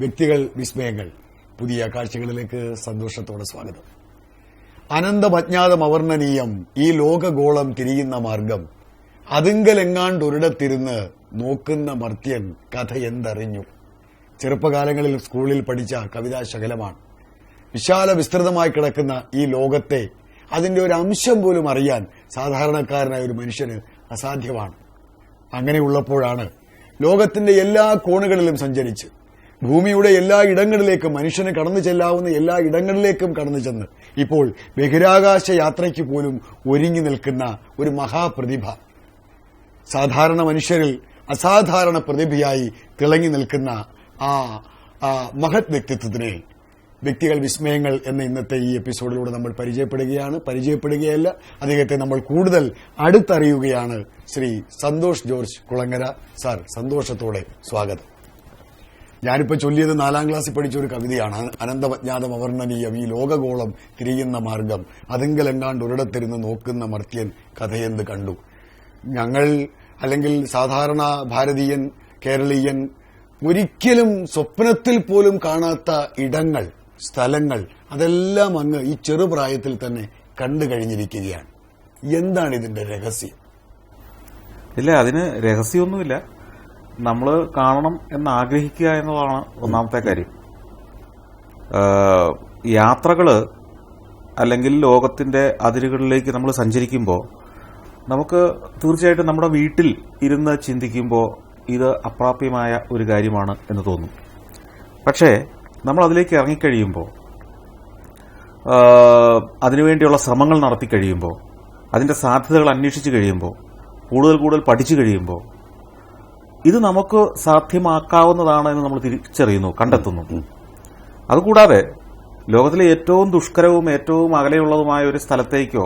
വ്യക്തികൾ വിസ്മയങ്ങൾ പുതിയ കാഴ്ചകളിലേക്ക് സന്തോഷത്തോടെ സ്വാഗതം. അനന്തമജ്ഞാതം അവർണ്ണനീയം ഈ ലോകഗോളം തിരിയുന്ന മാർഗം, അതിങ്കലെങ്ങാണ്ടൊരിടത്തിരുന്ന് നോക്കുന്ന മർത്യൻ കഥ എന്തറിഞ്ഞു. ചെറുപ്പകാലങ്ങളിൽ സ്കൂളിൽ പഠിച്ച കവിതാശകലമാണ്. വിശാല വിസ്തൃതമായി കിടക്കുന്ന ഈ ലോകത്തെ അതിന്റെ ഒരു അംശം പോലും അറിയാൻ സാധാരണക്കാരനായ ഒരു മനുഷ്യന് അസാധ്യമാണ്. അങ്ങനെയുള്ളപ്പോഴാണ് ലോകത്തിന്റെ എല്ലാ കോണുകളിലും സഞ്ചരിച്ച് ഭൂമിയുടെ എല്ലാ ഇടങ്ങളിലേക്കും മനുഷ്യന് കടന്നു ചെല്ലാവുന്ന എല്ലാ ഇടങ്ങളിലേക്കും കടന്നു ചെന്ന് ഇപ്പോൾ ബഹിരാകാശ യാത്രയ്ക്ക് പോലും ഒരുങ്ങി നിൽക്കുന്ന ഒരു മഹാപ്രതിഭ, സാധാരണ മനുഷ്യരിൽ അസാധാരണ പ്രതിഭയായി തിളങ്ങി നിൽക്കുന്ന ആ മഹത് വ്യക്തിത്വത്തിനെ വ്യക്തികൾ വിസ്മയങ്ങൾ എന്ന ഇന്നത്തെ ഈ എപ്പിസോഡിലൂടെ നമ്മൾ പരിചയപ്പെടുകയല്ല, അദ്ദേഹത്തെ നമ്മൾ കൂടുതൽ അടുത്തറിയുകയാണ്. ശ്രീ സന്തോഷ് ജോർജ് കുളങ്ങര സാർ, സന്തോഷത്തോടെ സ്വാഗതം. ഞാനിപ്പോ ചൊല്ലിയത് 4ാം ക്ലാസ്സിൽ പഠിച്ച ഒരു കവിതയാണ്. അനന്തമജ്ഞാതം അവർണ്ണനീയം ഈ ലോകഗോളം തിരിയുന്ന മാർഗം, അതിങ്കലെങ്ങാണ്ട് ഒരിടത്തിരുന്ന് നോക്കുന്ന മർത്യൻ കഥയെന്ത് കണ്ടു. ഞങ്ങൾ അല്ലെങ്കിൽ സാധാരണ ഭാരതീയൻ കേരളീയൻ ഒരിക്കലും സ്വപ്നത്തിൽ പോലും കാണാത്ത ഇടങ്ങൾ, സ്ഥലങ്ങൾ, അതെല്ലാം അങ്ങ് ഈ ചെറുപ്രായത്തിൽ തന്നെ കണ്ടു കഴിഞ്ഞിരിക്കുകയാണ്. എന്താണ് ഇതിന്റെ രഹസ്യം? ഇല്ല, അതിന് രഹസ്യമൊന്നുമില്ല. നമ്മൾ കാണണം എന്ന് ആഗ്രഹിക്കുക എന്നതാണ് ഒന്നാമത്തെ കാര്യം. യാത്രകള് അല്ലെങ്കിൽ ലോകത്തിന്റെ അതിരുകളിലേക്ക് നമ്മൾ സഞ്ചരിക്കുമ്പോൾ നമുക്ക് തീർച്ചയായിട്ടും നമ്മുടെ വീട്ടിൽ ഇരുന്ന് ചിന്തിക്കുമ്പോൾ ഇത് അപ്രാപ്യമായ ഒരു കാര്യമാണ് എന്ന് തോന്നും. പക്ഷേ നമ്മൾ അതിലേക്ക് ഇറങ്ങിക്കഴിയുമ്പോൾ, അതിനുവേണ്ടിയുള്ള ശ്രമങ്ങൾ നടത്തി കഴിയുമ്പോൾ, അതിന്റെ സാധ്യതകൾ അന്വേഷിച്ചു കഴിയുമ്പോൾ, കൂടുതൽ പഠിച്ചു കഴിയുമ്പോൾ ഇത് നമുക്ക് സാധ്യമാക്കാവുന്നതാണ് എന്ന് നമ്മൾ തിരിച്ചറിയുന്നു, കണ്ടെത്തുന്നു. അതുകൂടാതെ ലോകത്തിലെ ഏറ്റവും ദുഷ്കരവും ഏറ്റവും അകലെയുള്ളതുമായ ഒരു സ്ഥലത്തേക്കോ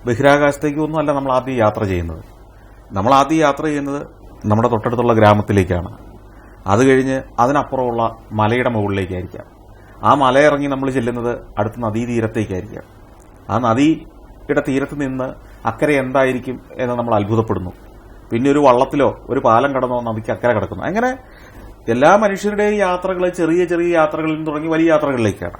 ബഹിരാകാശത്തേക്കോ ഒന്നും അല്ല നമ്മൾ ആദ്യം യാത്ര ചെയ്യുന്നത്. നമ്മൾ ആദ്യം യാത്ര ചെയ്യുന്നത് നമ്മുടെ തൊട്ടടുത്തുള്ള ഗ്രാമത്തിലേക്കാണ്. അത് കഴിഞ്ഞ് അതിനപ്പുറമുള്ള മലയുടെ മുകളിലേക്കായിരിക്കാം. ആ മലയിറങ്ങി നമ്മൾ ചെല്ലുന്നത് അടുത്ത നദീതീരത്തേക്കായിരിക്കാം. ആ നദിയുടെ തീരത്ത് നിന്ന് അക്കരെ എന്തായിരിക്കും എന്ന് നമ്മൾ അത്ഭുതപ്പെടുന്നു. പിന്നെ ഒരു വള്ളത്തിലോ ഒരു പാലം കടന്നോ നദിക്ക് അക്കരെ കിടക്കുന്നു. അങ്ങനെ എല്ലാ മനുഷ്യരുടെയും യാത്രകൾ ചെറിയ ചെറിയ യാത്രകളിൽ നിന്ന് തുടങ്ങി വലിയ യാത്രകളിലേക്കാണ്.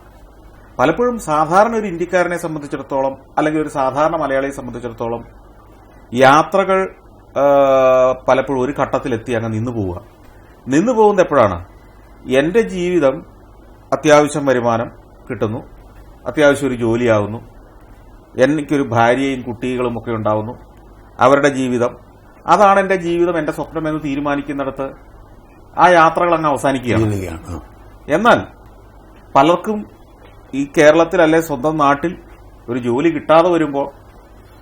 പലപ്പോഴും സാധാരണ ഒരു ഇന്ത്യക്കാരനെ സംബന്ധിച്ചിടത്തോളം അല്ലെങ്കിൽ ഒരു സാധാരണ മലയാളിയെ സംബന്ധിച്ചിടത്തോളം യാത്രകൾ പലപ്പോഴും ഒരു ഘട്ടത്തിലെത്തി അങ്ങ് നിന്നു പോകുന്നത് എപ്പോഴാണ്? എന്റെ ജീവിതം അത്യാവശ്യം വരുമാനം കിട്ടുന്നു, അത്യാവശ്യം ഒരു ജോലിയാവുന്നു, എനിക്കൊരു ഭാര്യയും കുട്ടികളും ഒക്കെ ഉണ്ടാവുന്നു, അവരുടെ ജീവിതം, അതാണ് എന്റെ ജീവിതം, എന്റെ സ്വപ്നം എന്ന് തീരുമാനിക്കുന്നിടത്ത് ആ യാത്രകൾ അങ്ങ് അവസാനിക്കുകയാണ്. എന്നാൽ പലർക്കും ഈ കേരളത്തിലല്ലേ സ്വന്തം നാട്ടിൽ ഒരു ജോലി കിട്ടാതെ വരുമ്പോൾ,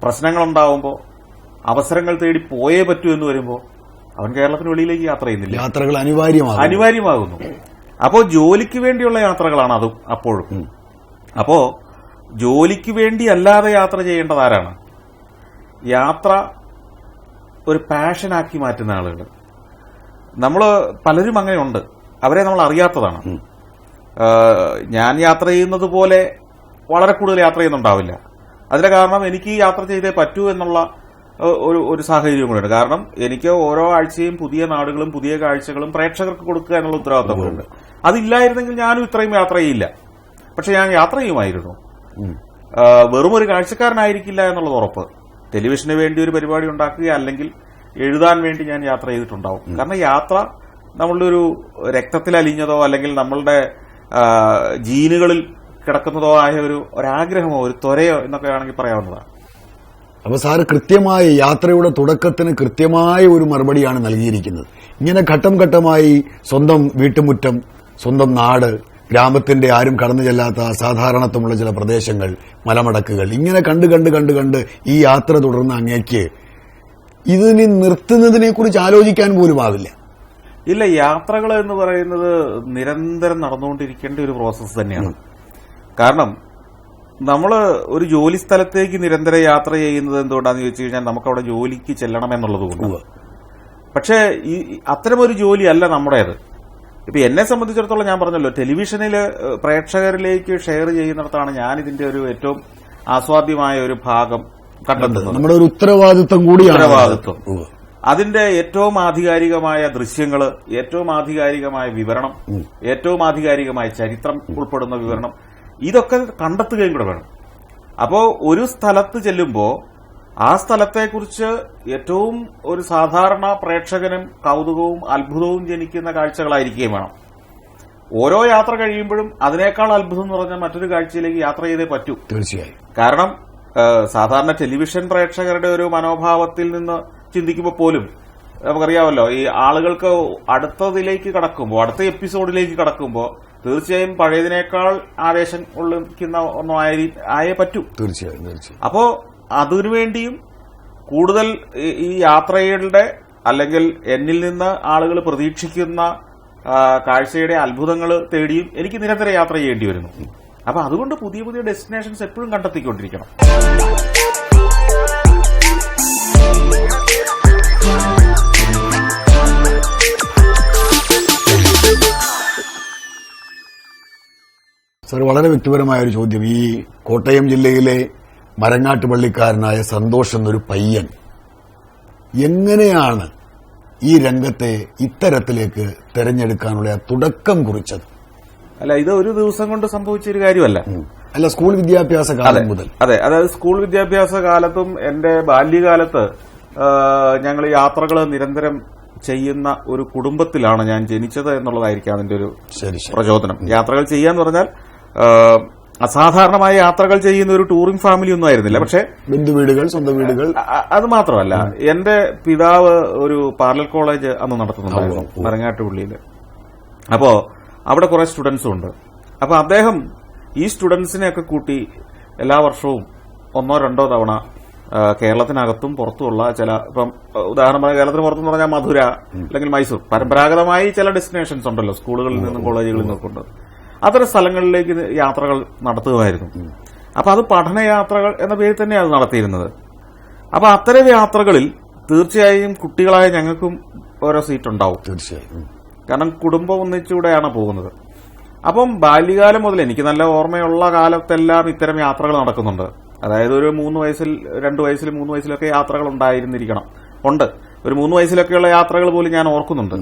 പ്രശ്നങ്ങളുണ്ടാവുമ്പോൾ, അവസരങ്ങൾ തേടി പോയേ പറ്റൂ എന്ന് വരുമ്പോൾ അവൻ കേരളത്തിന് വെളിയിലേക്ക് യാത്ര ചെയ്യുന്നില്ല. യാത്രകൾ അനിവാര്യമാകുന്നു. അപ്പോ ജോലിക്ക് വേണ്ടിയുള്ള യാത്രകളാണ് അതും അപ്പോഴും. അപ്പോ ജോലിക്ക് വേണ്ടി അല്ലാതെ യാത്ര ചെയ്യേണ്ടത് ആരാണ്? യാത്ര ഒരു പാഷനാക്കി മാറ്റുന്ന ആളുകൾ. നമ്മൾ പലരും അങ്ങനെയുണ്ട്, അവരെ നമ്മൾ അറിയാത്തതാണ്. ഞാൻ യാത്ര ചെയ്യുന്നത് പോലെ വളരെ കൂടുതൽ യാത്ര ചെയ്യുന്നുണ്ടാവില്ല. അതിന്റെ കാരണം എനിക്ക് യാത്ര ചെയ്തേ പറ്റൂ എന്നുള്ള ഒരു സാഹചര്യം കൂടെയുണ്ട്. കാരണം എനിക്ക് ഓരോ ആഴ്ചയും പുതിയ നാടുകളും പുതിയ കാഴ്ചകളും പ്രേക്ഷകർക്ക് കൊടുക്കുക എന്നുള്ള ഉത്തരവാദിത്തമുണ്ട്. അതില്ലായിരുന്നെങ്കിൽ ഞാനും ഇത്രയും യാത്ര ചെയ്യില്ല. പക്ഷെ ഞാൻ യാത്ര ചെയ്യുമായിരുന്നു. വെറും ഒരു കാഴ്ചക്കാരനായിരിക്കില്ല എന്നുള്ളത് ഉറപ്പ്. ടെലിവിഷന് വേണ്ടി ഒരു പരിപാടി ഉണ്ടാക്കുക അല്ലെങ്കിൽ എഴുതാൻ വേണ്ടി ഞാൻ യാത്ര ചെയ്തിട്ടുണ്ടാവും. കാരണം യാത്ര നമ്മളുടെ ഒരു രക്തത്തിൽ അലിഞ്ഞതോ അല്ലെങ്കിൽ നമ്മളുടെ ജീനുകളിൽ കിടക്കുന്നതോ ആയ ഒരാഗ്രഹമോ ഒരു ത്വരയോ എന്നൊക്കെ വേണമെങ്കിൽ പറയാവുന്നതാണ്. അപ്പൊ സാറ് കൃത്യമായി യാത്രയുടെ തുടക്കത്തിന് കൃത്യമായ ഒരു മറുപടിയാണ് നൽകിയിരിക്കുന്നത്. ഇങ്ങനെ ഘട്ടം ഘട്ടമായി സ്വന്തം വീട്ടുമുറ്റം, സ്വന്തം നാട്, ഗ്രാമത്തിന്റെ ആരും കടന്നു ചെല്ലാത്ത അസാധാരണത്വമുള്ള ചില പ്രദേശങ്ങൾ, മലമടക്കുകൾ, ഇങ്ങനെ കണ്ട് ഈ യാത്ര തുടർന്ന് അങ്ങേക്ക് ഇതിന് നിർത്തുന്നതിനെ കുറിച്ച് ആലോചിക്കാൻ പോലും ആവില്ല. ഇല്ല, യാത്രകൾ എന്ന് പറയുന്നത് നിരന്തരം നടന്നുകൊണ്ടിരിക്കേണ്ട ഒരു പ്രോസസ്സ് തന്നെയാണ്. കാരണം നമ്മൾ ഒരു ജോലി സ്ഥലത്തേക്ക് നിരന്തരം യാത്ര ചെയ്യുന്നത് എന്തുകൊണ്ടാന്ന് ചോദിച്ചു കഴിഞ്ഞാൽ നമുക്കവിടെ ജോലിക്ക് ചെല്ലണം എന്നുള്ളത് കൊണ്ട്. പക്ഷേ അത്തരമൊരു ജോലിയല്ല നമ്മുടേത്. ഇപ്പൊ എന്നെ സംബന്ധിച്ചിടത്തോളം ഞാൻ പറഞ്ഞല്ലോ, ടെലിവിഷനില് പ്രേക്ഷകരിലേക്ക് ഷെയർ ചെയ്യുന്നിടത്താണ് ഞാൻ ഇതിന്റെ ഒരു ഏറ്റവും ആസ്വാദ്യമായ ഒരു ഭാഗം കണ്ടെത്തുന്നത്. നമ്മുടെ ഒരു ഉത്തരവാദിത്വം കൂടിയാണ്. അതിന്റെ ഏറ്റവും ആധികാരികമായ ദൃശ്യങ്ങൾ, ഏറ്റവും ആധികാരികമായ വിവരണം, ഏറ്റവും ആധികാരികമായ ചരിത്രം ഉൾപ്പെടുന്ന വിവരണം, ഇതൊക്കെ കണ്ടെത്തുകയും കൂടെ വേണം. അപ്പോ ഒരു സ്ഥലത്ത് ചെല്ലുമ്പോ ആ സ്ഥലത്തെക്കുറിച്ച് ഏറ്റവും ഒരു സാധാരണ പ്രേക്ഷകനും കൗതുകവും അത്ഭുതവും ജനിക്കുന്ന കാഴ്ചകളായിരിക്കുകയും വേണം. ഓരോ യാത്ര കഴിയുമ്പോഴും അതിനേക്കാൾ അത്ഭുതം നിറഞ്ഞ മറ്റൊരു കാഴ്ചയിലേക്ക് യാത്ര ചെയ്തേ പറ്റൂ. തീർച്ചയായും. കാരണം സാധാരണ ടെലിവിഷൻ പ്രേക്ഷകരുടെ ഒരു മനോഭാവത്തിൽ നിന്ന് ചിന്തിക്കുമ്പോൾ പോലും നമുക്കറിയാമല്ലോ, ഈ ആളുകൾക്ക് അടുത്തതിലേക്ക് കടക്കുമ്പോൾ, അടുത്ത എപ്പിസോഡിലേക്ക് കടക്കുമ്പോൾ തീർച്ചയായും പഴയതിനേക്കാൾ ആവേശം ഉള്ളിക്കുന്ന ആയേ പറ്റൂ. തീർച്ചയായും തീർച്ചയായും. അപ്പോ അതിനുവേണ്ടിയും കൂടുതൽ ഈ യാത്രയുടെ അല്ലെങ്കിൽ എന്നിൽ നിന്ന് ആളുകൾ പ്രതീക്ഷിക്കുന്ന കാഴ്ചയുടെ അത്ഭുതങ്ങൾ തേടിയും എനിക്ക് നിരന്തരം യാത്ര ചെയ്യേണ്ടി വരുന്നു. അപ്പൊ അതുകൊണ്ട് പുതിയ പുതിയ ഡെസ്റ്റിനേഷൻസ് എപ്പോഴും കണ്ടെത്തിക്കൊണ്ടിരിക്കണം. സർ, വളരെ വ്യക്തിപരമായ ഒരു ചോദ്യം. ഈ കോട്ടയം ജില്ലയിലെ മരങ്ങാട്ട് പള്ളിക്കാരനായ സന്തോഷ് എന്നൊരു പയ്യൻ എങ്ങനെയാണ് ഈ രംഗത്തെ ഇത്തരത്തിലേക്ക് തെരഞ്ഞെടുക്കാനുള്ള തുടക്കം കുറിച്ചത്? അല്ല, ഇത് ഒരു ദിവസം കൊണ്ട് സംഭവിച്ച ഒരു കാര്യമല്ല. അല്ല, സ്കൂൾ വിദ്യാഭ്യാസ കാലം മുതൽ. അതെ, അതായത് സ്കൂൾ വിദ്യാഭ്യാസ കാലത്തും എന്റെ ബാല്യകാലത്ത് ഞങ്ങൾ യാത്രകൾ നിരന്തരം ചെയ്യുന്ന ഒരു കുടുംബത്തിലാണ് ഞാൻ ജനിച്ചത് എന്നുള്ളതായിരിക്കും അതിന്റെ ഒരു പ്രചോദനം. യാത്രകൾ ചെയ്യാന്ന് പറഞ്ഞാൽ അസാധാരണമായ യാത്രകൾ ചെയ്യുന്ന ഒരു ടൂറിംഗ് ഫാമിലി ഒന്നും ആയിരുന്നില്ല. പക്ഷെ ബന്ധുവീടുകൾ, സ്വന്തം വീടുകൾ. അത് മാത്രമല്ല, എന്റെ പിതാവ് ഒരു പാരലൽ കോളേജ് അന്ന് നടത്തുന്നുണ്ടായിരുന്നു മരങ്ങാട്ടുപള്ളിയിൽ. അപ്പോ അവിടെ കുറെ സ്റ്റുഡൻസും ഉണ്ട്. അപ്പൊ അദ്ദേഹം ഈ സ്റ്റുഡൻസിനെയൊക്കെ കൂട്ടി എല്ലാ വർഷവും 1-2 തവണ കേരളത്തിനകത്തും പുറത്തുമുള്ള ചില, ഇപ്പം ഉദാഹരണം പറഞ്ഞാൽ കേരളത്തിന് പുറത്തെന്ന് പറഞ്ഞാൽ മധുര അല്ലെങ്കിൽ മൈസൂർ, പരമ്പരാഗതമായി ചില ഡെസ്റ്റിനേഷൻസ് ഉണ്ടല്ലോ സ്കൂളുകളിൽ നിന്നും കോളേജുകളിൽ നിന്നൊക്കെ ഉണ്ട്. അത്തരം സ്ഥലങ്ങളിലേക്ക് യാത്രകൾ നടത്തുകയായിരുന്നു. അപ്പൊ അത് പഠനയാത്രകൾ എന്ന പേരിൽ തന്നെയാണ് അത് നടത്തിയിരുന്നത്. അപ്പൊ അത്തരം യാത്രകളിൽ തീർച്ചയായും കുട്ടികളായ ഞങ്ങൾക്കും ഓരോ സീറ്റ് ഉണ്ടാവും. തീർച്ചയായും. കാരണം കുടുംബം ഒന്നിച്ചൂടെയാണ് പോകുന്നത്. അപ്പം ബാല്യകാലം മുതൽ എനിക്ക് നല്ല ഓർമ്മയുള്ള കാലത്തെല്ലാം ഇത്തരം യാത്രകൾ നടക്കുന്നുണ്ട്. അതായത് ഒരു 3 വയസ്സിൽ 2 വയസ്സിൽ 3 വയസ്സിലൊക്കെ യാത്രകൾ ഉണ്ടായിരുന്നിരിക്കണം. ഉണ്ട്. ഒരു 3 വയസ്സിലൊക്കെയുള്ള യാത്രകൾ പോലും ഞാൻ ഓർക്കുന്നുണ്ട്.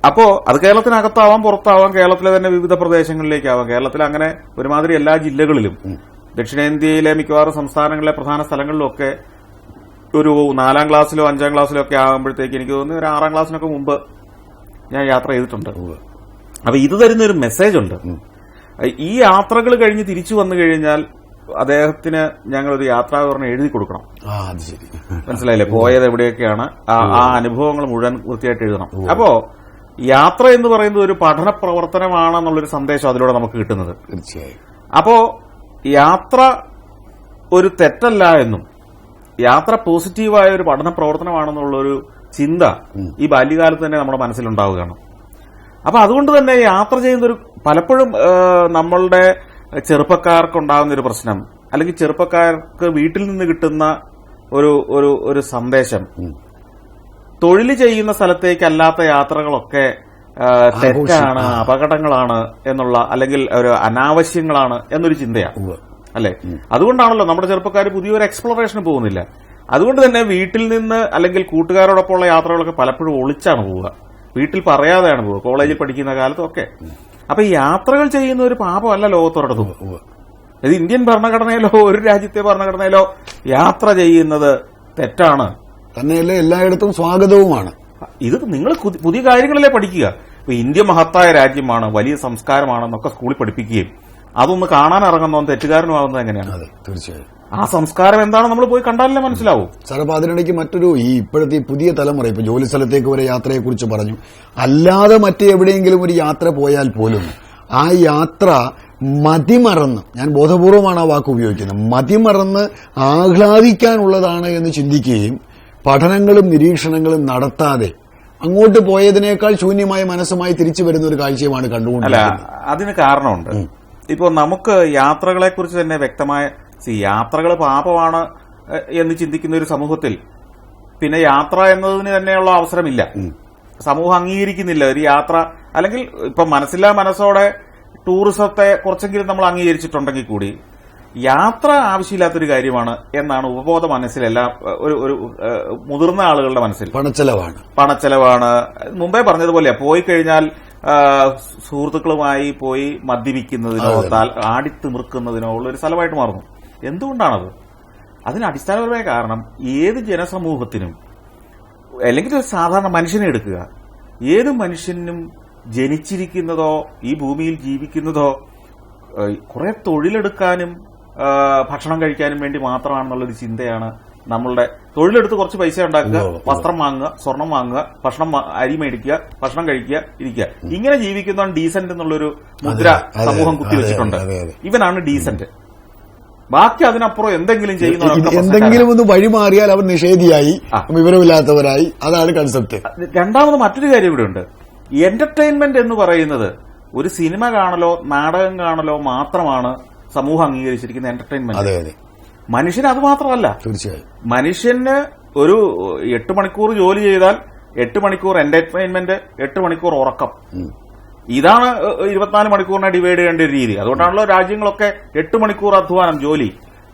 അപ്പോ അത് കേരളത്തിനകത്താവാം, പുറത്താവാം, കേരളത്തിലെ തന്നെ വിവിധ പ്രദേശങ്ങളിലേക്കാവാം. കേരളത്തിൽ അങ്ങനെ ഒരുമാതിരി എല്ലാ ജില്ലകളിലും ദക്ഷിണേന്ത്യയിലെ മിക്കവാറും സംസ്ഥാനങ്ങളിലെ പ്രധാന സ്ഥലങ്ങളിലൊക്കെ ഒരു 4ാം ക്ലാസ്സിലോ 5ാം ക്ലാസ്സിലോ ഒക്കെ ആകുമ്പോഴത്തേക്ക് എനിക്ക് തോന്നുന്നു ഒരു 6ാം ക്ലാസ്സിനൊക്കെ മുമ്പ് ഞാൻ യാത്ര ചെയ്തിട്ടുണ്ട്. അപ്പൊ ഇത് തരുന്നൊരു മെസ്സേജ് ഉണ്ട്. ഈ യാത്രകൾ കഴിഞ്ഞ് തിരിച്ചു വന്നു കഴിഞ്ഞാൽ അദ്ദേഹത്തിന് ഞങ്ങളൊരു യാത്രാവിവരണം എഴുതി കൊടുക്കണം. മനസ്സിലായില്ലേ? പോയത് എവിടെയൊക്കെയാണ്, ആ അനുഭവങ്ങൾ മുഴുവൻ വൃത്തിയായിട്ട് എഴുതണം. അപ്പോ യാത്ര എന്ന് പറയുന്നത് ഒരു പഠന പ്രവർത്തനമാണെന്നുള്ളൊരു സന്ദേശം അതിലൂടെ നമുക്ക് കിട്ടുന്നത്. തീർച്ചയായും. അപ്പോ യാത്ര ഒരു തെറ്റല്ല എന്നും യാത്ര പോസിറ്റീവായ ഒരു പഠന പ്രവർത്തനമാണെന്നുള്ളൊരു ചിന്ത ഈ ബാല്യകാലത്ത് തന്നെ നമ്മുടെ മനസ്സിലുണ്ടാവുകയാണ്. അപ്പൊ അതുകൊണ്ട് തന്നെ യാത്ര ചെയ്യുന്നൊരു പലപ്പോഴും നമ്മളുടെ ചെറുപ്പക്കാർക്കുണ്ടാകുന്ന ഒരു പ്രശ്നം, അല്ലെങ്കിൽ ചെറുപ്പക്കാർക്ക് വീട്ടിൽ നിന്ന് കിട്ടുന്ന ഒരു സന്ദേശം, തൊഴിൽ ചെയ്യുന്ന സ്ഥലത്തേക്കല്ലാത്ത യാത്രകളൊക്കെ തെറ്റാണ്, അപകടങ്ങളാണ് എന്നുള്ള, അല്ലെങ്കിൽ ഒരു അനാവശ്യങ്ങളാണ് എന്നൊരു ചിന്തയാണ്. അല്ലെ? അതുകൊണ്ടാണല്ലോ നമ്മുടെ ചെറുപ്പക്കാർ പുതിയൊരു എക്സ്പ്ലോറേഷന് പോകുന്നില്ല. അതുകൊണ്ട് തന്നെ വീട്ടിൽ നിന്ന് അല്ലെങ്കിൽ കൂട്ടുകാരോടൊപ്പമുള്ള യാത്രകളൊക്കെ പലപ്പോഴും ഒളിച്ചാണ് പോവുക, വീട്ടിൽ പറയാതെയാണ് പോവുക, കോളേജിൽ പഠിക്കുന്ന കാലത്തൊക്കെ. അപ്പൊ ഈ യാത്രകൾ ചെയ്യുന്ന ഒരു പാപമല്ല ലോകത്തൊരിടത്തും. ഇത് ഇന്ത്യൻ ഭരണഘടനയിലോ ഒരു രാജ്യത്തെ ഭരണഘടനയിലോ യാത്ര ചെയ്യുന്നത് തെറ്റാണ്. തന്നെയല്ലേ എല്ലായിടത്തും സ്വാഗതവുമാണ്. ഇത് നിങ്ങൾ പുതിയ കാര്യങ്ങളല്ലേ പഠിക്കുക. ഇപ്പൊ ഇന്ത്യ മഹത്തായ രാജ്യമാണ്, വലിയ സംസ്കാരമാണെന്നൊക്കെ സ്കൂളിൽ പഠിപ്പിക്കുകയും അതൊന്ന് കാണാൻ ഇറങ്ങുന്നവൻ തെറ്റുകാരനുമാകുന്നത് എങ്ങനെയാണ്? തീർച്ചയായും. ആ സംസ്കാരം എന്താണ് നമ്മൾ പോയി കണ്ടാലല്ലേ മനസ്സിലാവും. സാർ, അപ്പൊ അതിനിടയ്ക്ക് മറ്റൊരു ഇപ്പോഴത്തെ പുതിയ തലമുറ ഇപ്പൊ ജോലി സ്ഥലത്തേക്ക് വരെ യാത്രയെക്കുറിച്ച് പറഞ്ഞു. അല്ലാതെ മറ്റെവിടെയെങ്കിലും ഒരു യാത്ര പോയാൽ പോലും ആ യാത്ര മതിമറന്ന്, ഞാൻ ബോധപൂർവമാണ് ആ വാക്ക് ഉപയോഗിക്കുന്നത്, മതിമറന്ന് ആഹ്ലാദിക്കാനുള്ളതാണ് എന്ന് ചിന്തിക്കുകയും പഠനങ്ങളും നിരീക്ഷണങ്ങളും നടത്താതെ അങ്ങോട്ട് പോയതിനേക്കാൾ ശൂന്യമായ മനസ്സുമായി തിരിച്ചു വരുന്ന ഒരു കാഴ്ചയുമാണ് കണ്ടുകൊണ്ടിരിക്കുന്നത്. അതിന് കാരണമുണ്ട്. ഇപ്പോൾ നമുക്ക് യാത്രകളെക്കുറിച്ച് തന്നെ വ്യക്തമായ യാത്രകൾ പാപമാണ് എന്ന് ചിന്തിക്കുന്ന ഒരു സമൂഹത്തിൽ പിന്നെ യാത്ര എന്നതിന് തന്നെയുള്ള അവസരമില്ല. സമൂഹം അംഗീകരിക്കുന്നില്ല ഒരു യാത്ര. അല്ലെങ്കിൽ ഇപ്പൊ മനസ്സില്ലാ മനസ്സോടെ ടൂറിസത്തെ കുറച്ചെങ്കിലും നമ്മൾ അംഗീകരിച്ചിട്ടുണ്ടെങ്കിൽ കൂടി യാത്ര ആവശ്യമില്ലാത്തൊരു കാര്യമാണ് എന്നാണ് ഉപബോധ മനസ്സിലെല്ലാം ഒരു മുതിർന്ന ആളുകളുടെ മനസ്സിൽ. പണച്ചെലവാണ്. മുമ്പേ പറഞ്ഞതുപോലെ പോയി കഴിഞ്ഞാൽ സുഹൃത്തുക്കളുമായി പോയി മദ്യപിക്കുന്നതിനോ ആടിത്തിമിർക്കുന്നതിനോ ഉള്ള ഒരു സ്ഥലമായിട്ട് മാറുന്നു. എന്തുകൊണ്ടാണത്? അതിന് അടിസ്ഥാനപരമായ കാരണം ഏത് ജനസമൂഹത്തിനും, അല്ലെങ്കിൽ ഒരു സാധാരണ മനുഷ്യനെ എടുക്കുക, ഏത് മനുഷ്യനും ജനിച്ചിരിക്കുന്നതോ ഈ ഭൂമിയിൽ ജീവിക്കുന്നതോ കുറെ തൊഴിലെടുക്കാനും ഭക്ഷണം കഴിക്കാനും വേണ്ടി മാത്രമാണെന്നുള്ളൊരു ചിന്തയാണ് നമ്മളുടെ. തൊഴിലെടുത്ത് കുറച്ച് പൈസ ഉണ്ടാക്കുക, വസ്ത്രം വാങ്ങുക, സ്വർണം വാങ്ങുക, അരി മേടിക്കുക, ഭക്ഷണം കഴിക്കുക, ഇരിക്കുക, ഇങ്ങനെ ജീവിക്കുന്നവൻ ഡീസന്റ് എന്നുള്ളൊരു മുദ്ര സമൂഹം കുത്തിവെച്ചിട്ടുണ്ട്. ഇവനാണ് ഡീസന്റ്. ബാക്കി അതിനപ്പുറം എന്തെങ്കിലും എന്തെങ്കിലും ഒന്ന് വഴിമാറിയാൽ അവർ നിഷേധിയായി, വിവരമില്ലാത്തവരായി. അതാണ് കൺസെപ്റ്റ്. രണ്ടാമത് മറ്റൊരു കാര്യം ഇവിടെ ഉണ്ട്. എന്റർടൈൻമെന്റ് എന്ന് പറയുന്നത് ഒരു സിനിമ കാണലോ നാടകം കാണലോ മാത്രമാണ് സമൂഹം അംഗീകരിച്ചിരിക്കുന്ന എന്റർടൈൻമെന്റ്. മനുഷ്യന് അത് മാത്രമല്ല. തീർച്ചയായും മനുഷ്യന് ഒരു 8 മണിക്കൂർ ജോലി ചെയ്താൽ 8 മണിക്കൂർ എന്റർടൈൻമെന്റ്, 8 മണിക്കൂർ ഉറക്കം. ഇതാണ് 24 മണിക്കൂറിനെ ഡിവൈഡ് ചെയ്യേണ്ട ഒരു രീതി. അതുകൊണ്ടാണല്ലോ രാജ്യങ്ങളൊക്കെ 8 മണിക്കൂർ അധ്വാനം, ജോലി,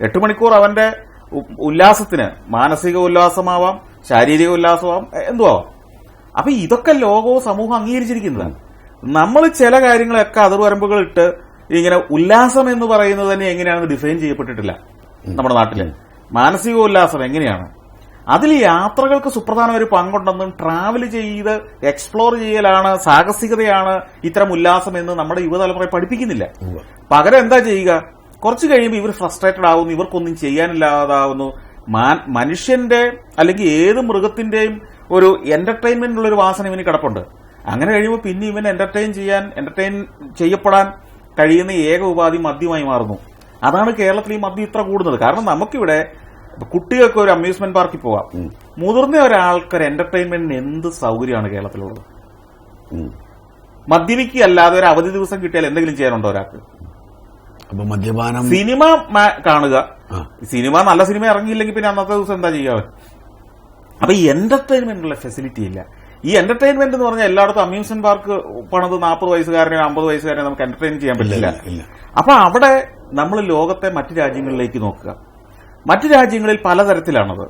8 മണിക്കൂർ അവന്റെ ഉല്ലാസത്തിന്, മാനസിക ഉല്ലാസമാവാം, ശാരീരിക ഉല്ലാസമാവാം, എന്തുവാം. അപ്പൊ ഇതൊക്കെ ലോകവും സമൂഹം അംഗീകരിച്ചിരിക്കുന്നതാണ്. നമ്മൾ ചില കാര്യങ്ങളൊക്കെ അതിർവരമ്പുകൾ ഇട്ട് ഇങ്ങനെ ഉല്ലാസം എന്ന് പറയുന്നത് തന്നെ എങ്ങനെയാണെന്ന് ഡിഫൈൻ ചെയ്യപ്പെട്ടിട്ടില്ല നമ്മുടെ നാട്ടില്. മാനസിക ഉല്ലാസം എങ്ങനെയാണ്? അതിൽ യാത്രകൾക്ക് സുപ്രധാന ഒരു പങ്കുണ്ടെന്നും ട്രാവൽ ചെയ്ത് എക്സ്പ്ലോർ ചെയ്യലാണ്, സാഹസികതയാണ് ഇത്തരം ഉല്ലാസം എന്ന് നമ്മുടെ യുവതലമുറയെ പഠിപ്പിക്കുന്നില്ല. പകരം എന്താ ചെയ്യുക? കുറച്ച് കഴിയുമ്പോൾ ഇവർ ഫ്രസ്ട്രേറ്റഡ് ആവുന്നു, ഇവർക്കൊന്നും ചെയ്യാനില്ലാതാവുന്നു. മനുഷ്യന്റെ അല്ലെങ്കിൽ ഏത് മൃഗത്തിന്റെയും ഒരു എന്റർടൈൻമെന്റിനുള്ള ഒരു വാസന ഇവന് കിടപ്പുണ്ട്. അങ്ങനെ കഴിയുമ്പോൾ പിന്നെ ഇവൻ എന്റർടൈൻ ചെയ്യപ്പെടാൻ കഴിയുന്ന ഏക ഉപാധി മദ്യമായി മാറുന്നു. അതാണ് കേരളത്തിൽ ഈ മദ്യം ഇത്ര കൂടുന്നത്. കാരണം നമുക്കിവിടെ കുട്ടികൾക്ക് ഒരു അമ്യൂസ്മെന്റ് പാർക്കിൽ പോവാം, മുതിർന്ന ഒരാൾക്കൊരു എന്റർടൈൻമെന്റിന് എന്ത് സൗകര്യമാണ് കേരളത്തിലുള്ളത്? മദ്യപിക്കല്ലാതെ ഒരു അവധി ദിവസം കിട്ടിയാൽ എന്തെങ്കിലും ചെയ്യാനുണ്ടോ ഒരാൾക്ക്? മദ്യപാനം, സിനിമ കാണുക. സിനിമ, നല്ല സിനിമ ഇറങ്ങിയില്ലെങ്കിൽ പിന്നെ അന്നത്തെ ദിവസം എന്താ ചെയ്യാൻ? അപ്പൊ ഈ എന്റർടൈൻമെന്റിനുള്ള ഫെസിലിറ്റി ഇല്ല. ഈ എന്റർടൈൻമെന്റ് എന്ന് പറഞ്ഞാൽ എല്ലായിടത്തും അമ്യൂസ്മെന്റ് പാർക്ക് പണിത് 40 വയസ്സുകാരനെ 50 വയസ്സുകാരനെ നമുക്ക് എന്റർടൈൻ ചെയ്യാൻ പറ്റില്ല. അപ്പൊ അവിടെ നമ്മൾ ലോകത്തെ മറ്റു രാജ്യങ്ങളിലേക്ക് നോക്കുക. മറ്റു രാജ്യങ്ങളിൽ പലതരത്തിലാണത്.